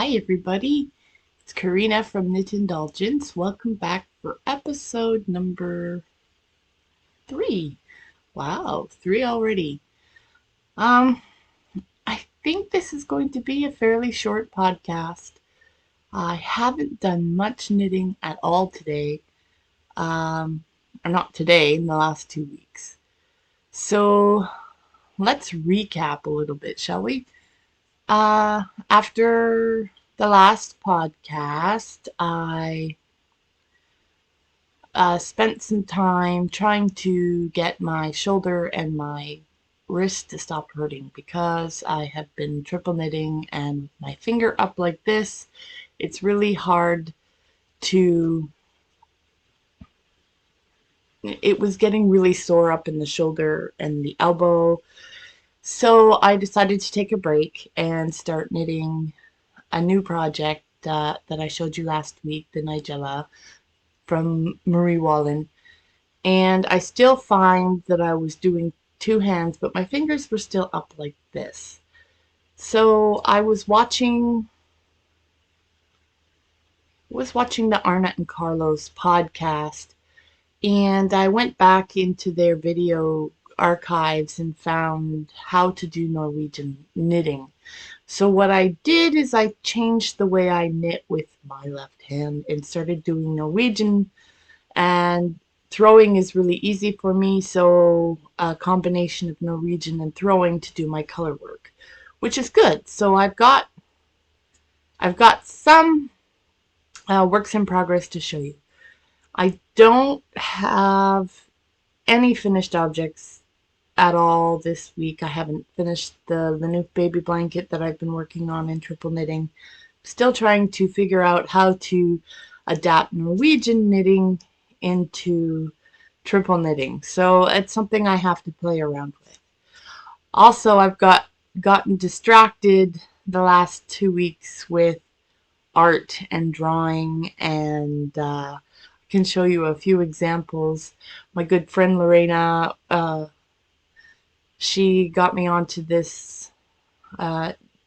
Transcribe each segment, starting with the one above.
Hi everybody, it's Karina from Indulgence. Welcome back for episode number 3. Wow, 3 already. Um, I think this is going to be a fairly short podcast. I haven't done much knitting at all today. Or not today, in the last 2 weeks. So let's recap a little bit, shall we? After the last podcast, I spent some time trying to get my shoulder and my wrist to stop hurting because I have been triple knitting, and with my finger up like this, it's really hard to, it was getting really sore up in the shoulder and the elbow. So I decided to take a break and start knitting a new project that I showed you last week, the Nigella from Marie Wallen. And I still find that I was doing two hands, but my fingers were still up like this. So I was watching the Arne Carlos podcast, and I went back into their video archives and found how to do Norwegian knitting. So what I did is I changed the way I knit with my left hand and started doing Norwegian, and throwing is really easy for me, so a combination of Norwegian and throwing to do my color work, which is good. So I've got some works in progress to show you. I don't have any finished objects at all this week. I haven't finished the new baby blanket that I've been working on in triple knitting. Still trying to figure out how to adapt Norwegian knitting into triple knitting. So it's something I have to play around with. Also, I've gotten distracted the last 2 weeks with art and drawing, and I can show you a few examples. My good friend Lorena, she got me onto this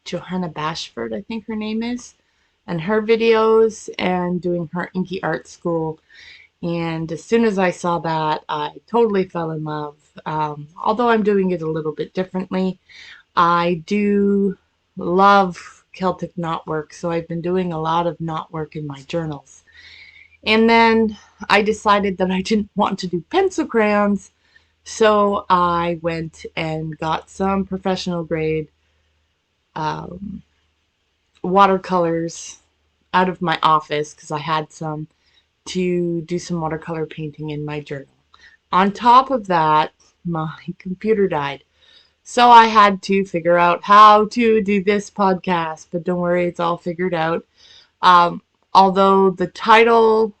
Johanna Basford, I think her name is, and her videos and doing her Inky Art School. And as soon as I saw that, I totally fell in love. Although I'm doing it a little bit differently, I do love Celtic knotwork, so I've been doing a lot of knotwork in my journals. And then I decided that I didn't want to do pencil crayons, so I went and got some professional grade watercolors out of my office because I had some, to do some watercolor painting in my journal. On top of that, my computer died. So I had to figure out how to do this podcast, but don't worry, it's all figured out. Although the title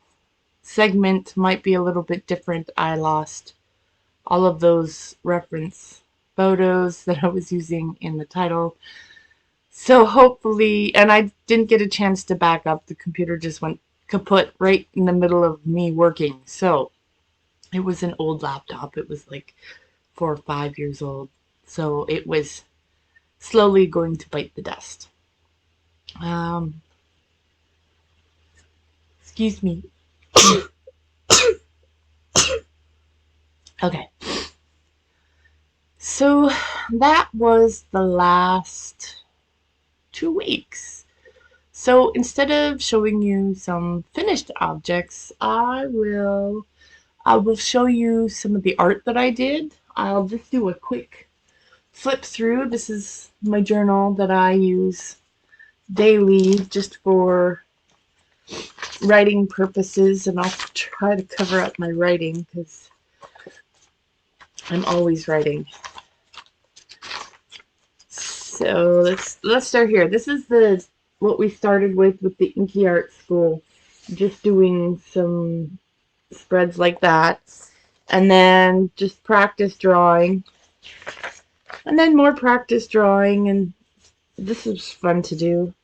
segment might be a little bit different, I lost all of those reference photos that I was using in the title. So hopefully, and I didn't get a chance to back up. The computer just went kaput right in the middle of me working. So it was an old laptop. It was like 4 or 5 years old. So it was slowly going to bite the dust. Excuse me. Okay. So that was the last 2 weeks. So instead of showing you some finished objects, I will show you some of the art that I did. I'll just do a quick flip through. This is my journal that I use daily just for writing purposes, and I'll try to cover up my writing because I'm always writing. So let's start here. This is what we started with the Inky Art School, just doing some spreads like that, and then just practice drawing, and then more practice drawing, and this is fun to do.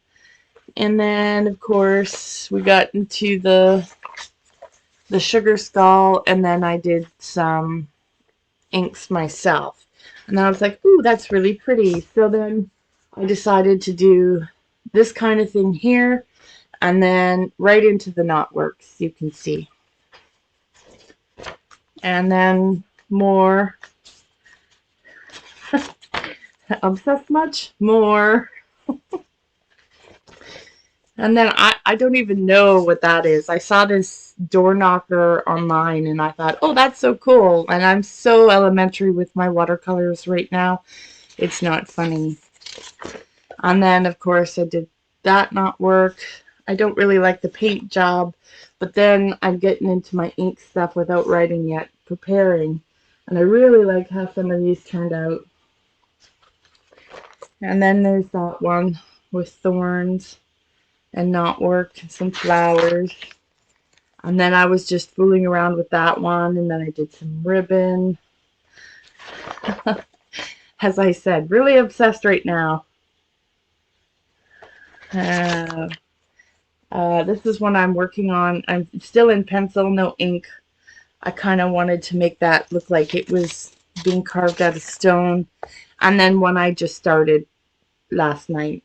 And then of course we got into the sugar skull, and then I did some inks myself, and then I was like, ooh, that's really pretty. So then I decided to do this kind of thing here, and then right into the knotworks, you can see. And then more. Obsessed much? More. And then I don't even know what that is. I saw this door knocker online and I thought, oh, that's so cool. And I'm so elementary with my watercolors right now. It's not funny. And then, of course, I did that knotwork. I don't really like the paint job, but then I'm getting into my ink stuff without writing yet, preparing. And I really like how some of these turned out. And then there's that one with thorns and knotwork and some flowers. And then I was just fooling around with that one, and then I did some ribbon. As I said, really obsessed right now. This is one I'm working on. I'm still in pencil, no ink. I kind of wanted to make that look like it was being carved out of stone. And then one I just started last night.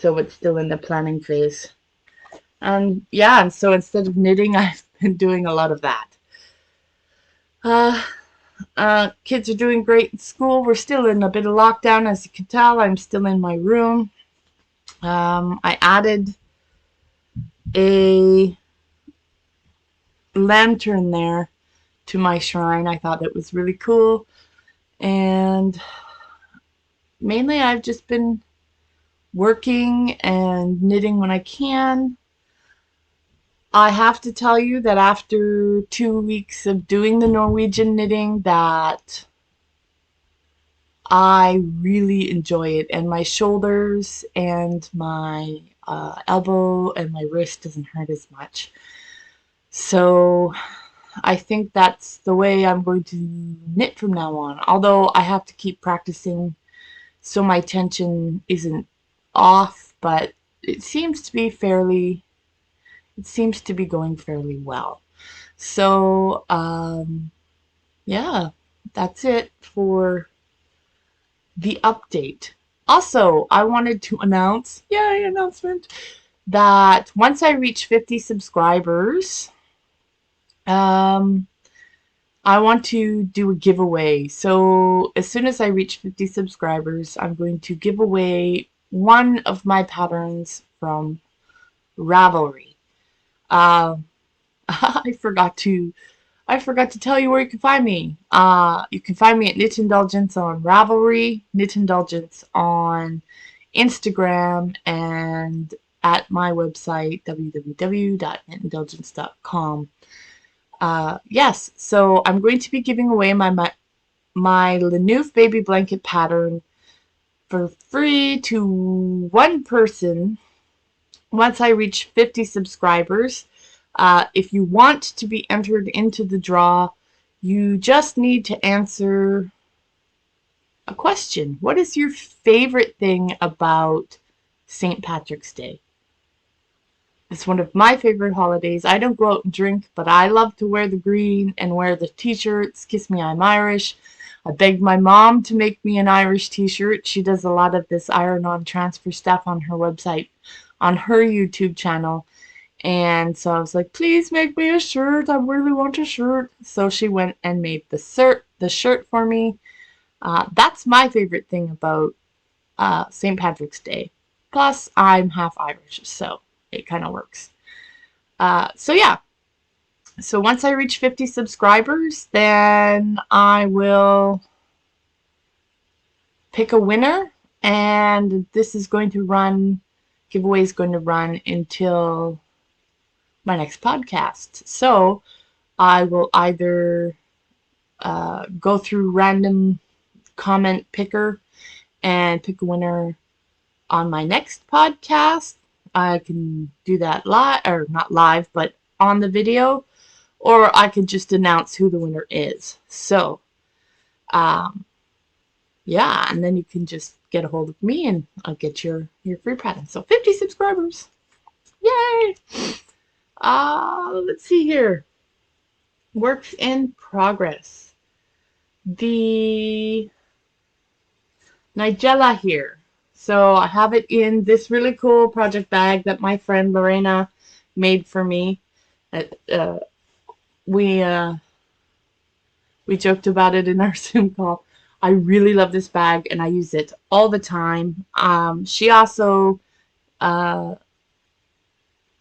So it's still in the planning phase. Yeah, and so instead of knitting, I've been doing a lot of that. Kids are doing great in school. We're still in a bit of lockdown, as you can tell. I'm still in my room. I added a lantern there to my shrine. I thought it was really cool. And mainly I've just been working and knitting when I can. I have to tell you that after 2 weeks of doing the Norwegian knitting, that I really enjoy it, and my shoulders and my elbow and my wrist doesn't hurt as much. So I think that's the way I'm going to knit from now on, although I have to keep practicing so my tension isn't off, but it seems to be going fairly well. So yeah, that's it for the update. Also, I wanted to announce, yay, announcement, that once I reach 50 subscribers, I want to do a giveaway. So as soon as I reach 50 subscribers, I'm going to give away one of my patterns from Ravelry. I forgot to tell you where you can find me. You can find me at Knit Indulgence on Ravelry, Knit Indulgence on Instagram, and at my website, www.knitindulgence.com. Yes, so I'm going to be giving away my Lanouf baby blanket pattern for free to one person once I reach 50 subscribers. If you want to be entered into the draw, you just need to answer a question. What is your favorite thing about St. Patrick's Day? It's one of my favorite holidays. I don't go out and drink, but I love to wear the green and wear the t-shirts. Kiss me, I'm Irish. I begged my mom to make me an Irish t-shirt. She does a lot of this iron-on transfer stuff on her website, on her YouTube channel. And so I was like, please make me a shirt. I really want a shirt. So she went and made the shirt for me. That's my favorite thing about St. Patrick's Day. Plus, I'm half Irish, so it kind of works. So yeah. So once I reach 50 subscribers, then I will pick a winner. And this is going to run, giveaway is going to run until my next podcast. So I will either go through random comment picker and pick a winner on my next podcast. I can do that live, or not live, but on the video, or I can just announce who the winner is. So yeah, and then you can just get a hold of me and I'll get your free pattern. So 50 subscribers. Yay! Let's see here. Works in progress. The Nigella here. So I have it in this really cool project bag that my friend Lorena made for me. Uh, we uh, we joked about it in our Zoom call. I really love this bag and I use it all the time. She also, I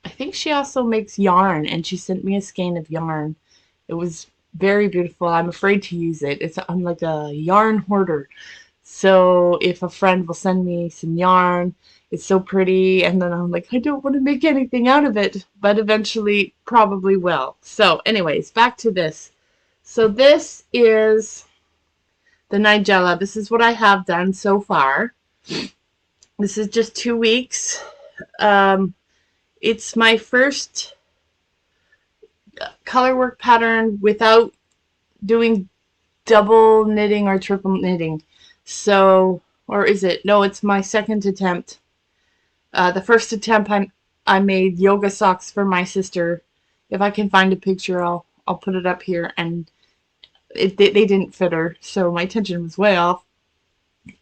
think she also makes yarn, and she sent me a skein of yarn. It was very beautiful. I'm afraid to use it. I'm like a yarn hoarder. So if a friend will send me some yarn, it's so pretty, and then I'm like, I don't want to make anything out of it, but eventually probably will. So anyways, back to this. So this is the Nigella. This is what I have done so far. This is just 2 weeks. It's my first color work pattern without doing double knitting or triple knitting. So, or is it? No, it's my second attempt. The first attempt I made yoga socks for my sister. If I can find a picture, I'll put it up here. And they didn't fit her, so my tension was way off.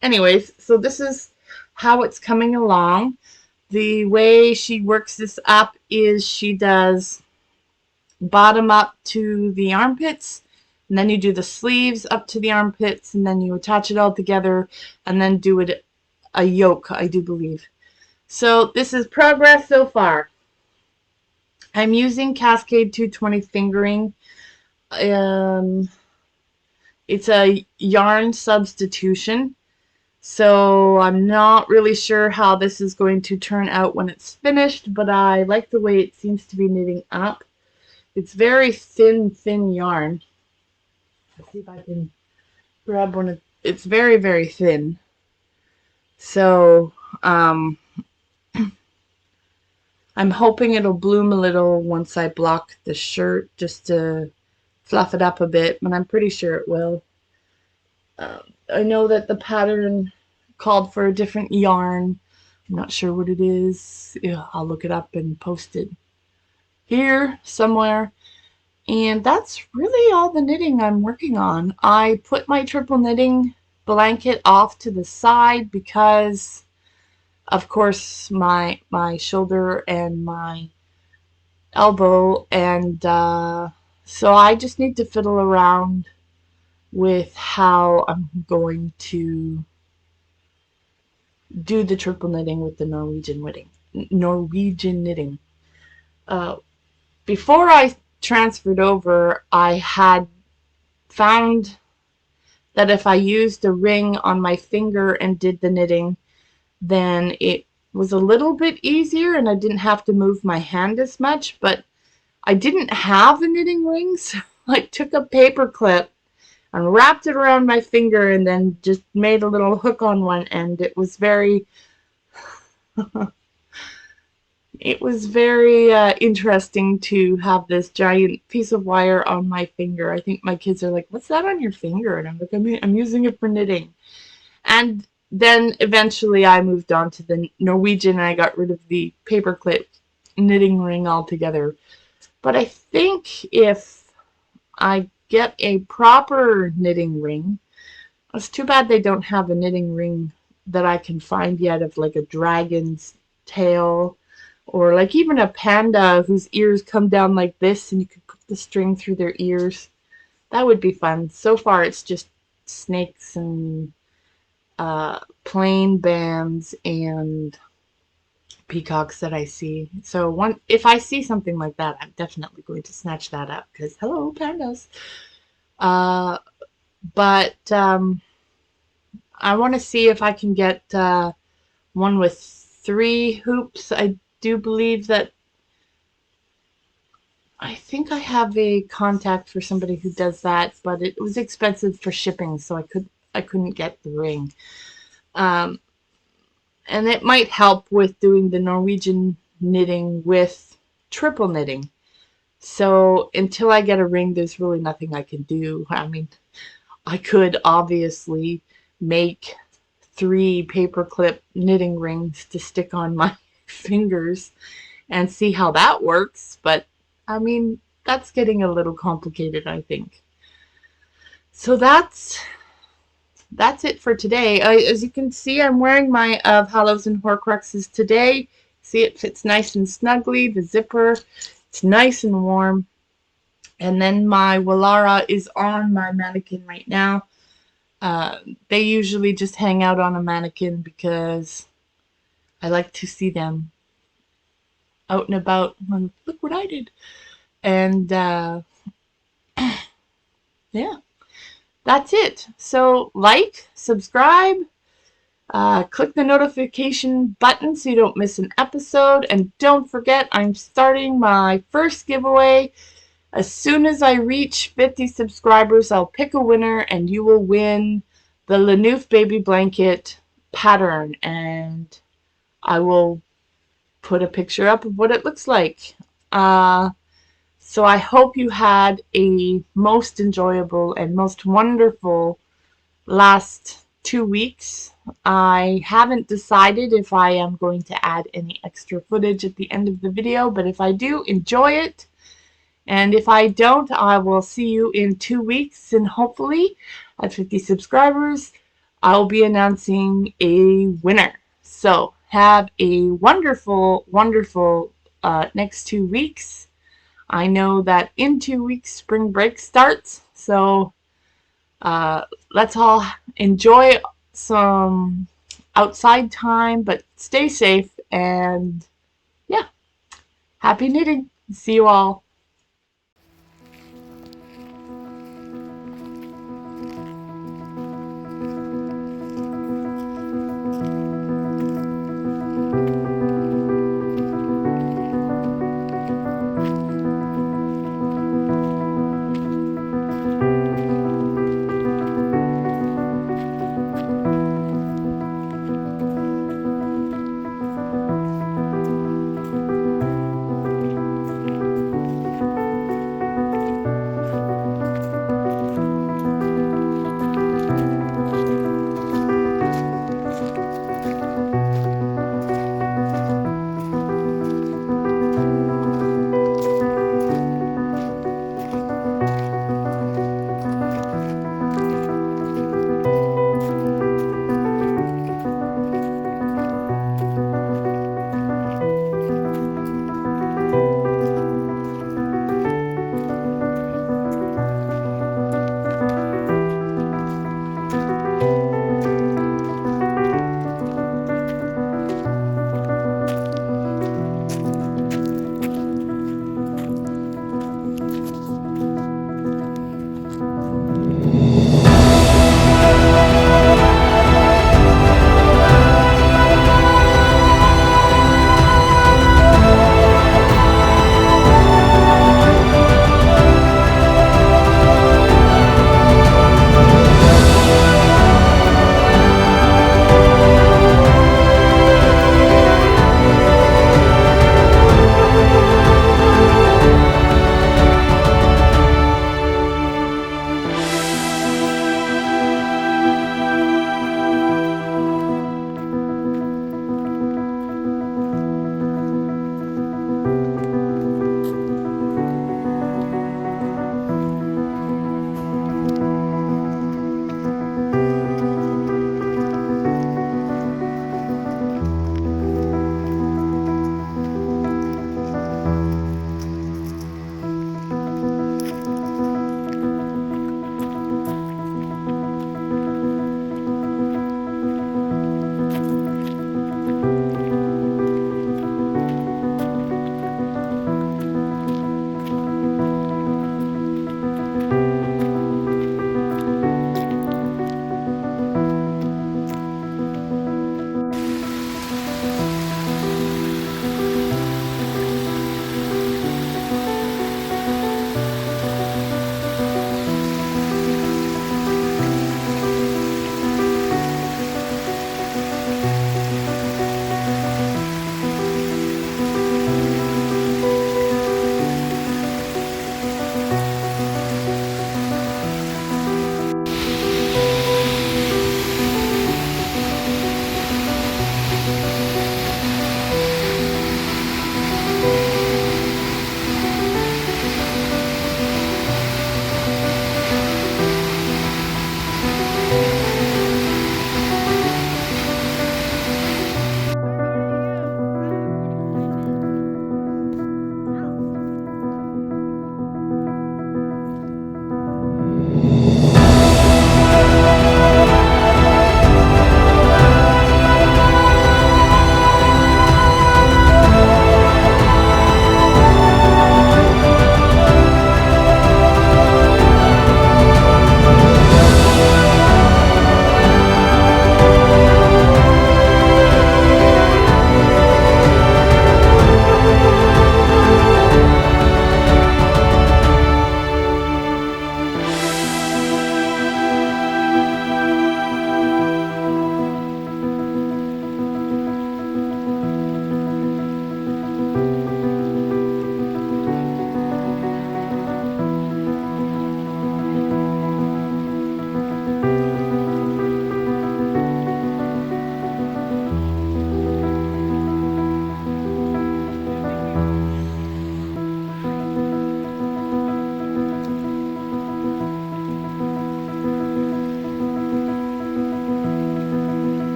Anyways, so this is how it's coming along. The way she works this up is she does bottom up to the armpits, and then you do the sleeves up to the armpits, and then you attach it all together, and then do it a yoke, I do believe. So this is progress so far. I'm using Cascade 220 fingering. It's a yarn substitution, so I'm not really sure how this is going to turn out when it's finished, but I like the way it seems to be knitting up. It's very thin yarn. Let's see if I can grab one of, it's very thin. So, I'm hoping it'll bloom a little once I block the shirt, just to fluff it up a bit, but I'm pretty sure it will. I know that the pattern called for a different yarn. I'm not sure what it is. Yeah, I'll look it up and post it here somewhere. And that's really all the knitting I'm working on. I put my triple knitting blanket off to the side because, of course, my shoulder and my elbow, and so I just need to fiddle around with how I'm going to do the triple knitting with the Norwegian knitting. Before I transferred over, I had found that if I used a ring on my finger and did the knitting, then it was a little bit easier and I didn't have to move my hand as much, but I didn't have a knitting ring, so I took a paper clip and wrapped it around my finger and then just made a little hook on one end. It was very interesting to have this giant piece of wire on my finger. I think my kids are like, what's that on your finger? And I'm like, I'm using it for knitting. And then eventually I moved on to the Norwegian and I got rid of the paperclip knitting ring altogether. But I think if I get a proper knitting ring, it's too bad they don't have a knitting ring that I can find yet of like a dragon's tail, or like even a panda whose ears come down like this and you could put the string through their ears. That would be fun. So far it's just snakes and plain bands and peacocks that I see. So if I see something like that, I'm definitely going to snatch that up because hello, pandas. But I want to see if I can get one with 3 hoops. I do believe that I think I have a contact for somebody who does that, but it was expensive for shipping, so I couldn't get the ring. And it might help with doing the Norwegian knitting with triple knitting. So until I get a ring, there's really nothing I can do. I mean, I could obviously make 3 paperclip knitting rings to stick on my fingers and see how that works, but I mean, that's getting a little complicated, I think. So that's that's it for today. As you can see, I'm wearing my Hallows and Horcruxes today. See, it fits nice and snugly. The zipper, it's nice and warm. And then my Wallara is on my mannequin right now. They usually just hang out on a mannequin because I like to see them out and about. Look what I did. And yeah, that's it. So like, subscribe, click the notification button so you don't miss an episode. And don't forget, I'm starting my first giveaway. As soon as I reach 50 subscribers, I'll pick a winner and you will win the Lanouf baby blanket pattern. And I will put a picture up of what it looks like. So I hope you had a most enjoyable and most wonderful last 2 weeks. I haven't decided if I am going to add any extra footage at the end of the video, but if I do, enjoy it. And if I don't, I will see you in 2 weeks, and hopefully at 50 subscribers, I'll be announcing a winner. So have a wonderful, wonderful next 2 weeks. I know that in 2 weeks spring break starts, so let's all enjoy some outside time, but stay safe, and yeah, happy knitting. See you all.